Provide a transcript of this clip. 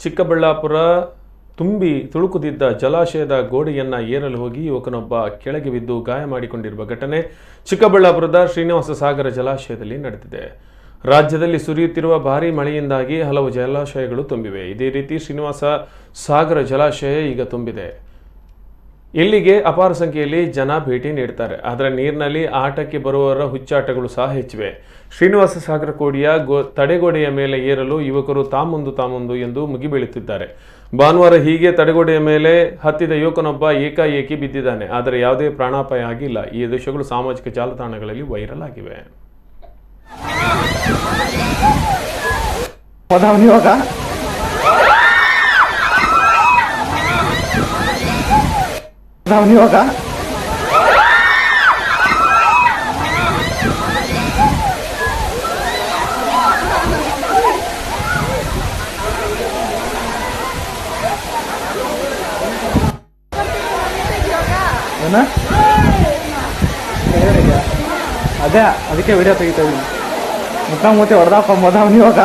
ಚಿಕ್ಕಬಳ್ಳಾಪುರ ತುಂಬಿ ತುಳುಕುತ್ತಿದ್ದ ಜಲಾಶಯದ ಗೋಡೆಯನ್ನು ಏರಲು ಹೋಗಿ ಯುವಕನೊಬ್ಬ ಕೆಳಗೆ ಬಿದ್ದು ಗಾಯ ಮಾಡಿಕೊಂಡಿರುವ ಘಟನೆ ಚಿಕ್ಕಬಳ್ಳಾಪುರದ ಶ್ರೀನಿವಾಸ ಸಾಗರ ಜಲಾಶಯದಲ್ಲಿ ನಡೆದಿದೆ. ರಾಜ್ಯದಲ್ಲಿ ಸುರಿಯುತ್ತಿರುವ ಭಾರೀ ಮಳೆಯಿಂದಾಗಿ ಹಲವು ಜಲಾಶಯಗಳು ತುಂಬಿವೆ. ಇದೇ ರೀತಿ ಶ್ರೀನಿವಾಸ ಸಾಗರ ಜಲಾಶಯ ಈಗ ತುಂಬಿದೆ. ಇಲ್ಲಿಗೆ ಅಪಾರ ಸಂಖ್ಯೆಯಲ್ಲಿ ಜನ ಭೇಟಿ ನೀಡುತ್ತಾರೆ. ಆದರೆ ನೀರಿನಲ್ಲಿ ಆಟಕ್ಕೆ ಬರುವವರ ಹುಚ್ಚಾಟಗಳು ಸಹ ಹೆಚ್ಚಿವೆ. ಶ್ರೀನಿವಾಸ ಸಾಗರ ಕೋಡಿಯ ತಡೆಗೋಡೆಯ ಮೇಲೆ ಏರಲು ಯುವಕರು ತಾಮುಂದು ಎಂದು ಮುಗಿಬೀಳುತ್ತಿದ್ದಾರೆ. ಭಾನುವಾರ ಹೀಗೆ ತಡೆಗೋಡೆಯ ಮೇಲೆ ಹತ್ತಿದ ಯುವಕನೊಬ್ಬ ಏಕಾಏಕಿ ಬಿದ್ದಿದ್ದಾನೆ. ಆದರೆ ಯಾವುದೇ ಪ್ರಾಣಾಪಾಯ ಆಗಿಲ್ಲ. ಈ ದೃಶ್ಯಗಳು ಸಾಮಾಜಿಕ ಜಾಲತಾಣಗಳಲ್ಲಿ ವೈರಲ್ ಆಗಿವೆ. ಅದೇ ಅದಕ್ಕೆ ವಿಡಿಯೋ ತೆಗಿತಾ ಇದ್ದೀನಿ. ಮುಖ ಮೂತಿ ಹೊಡೆದಪ್ಪ ಇವಾಗ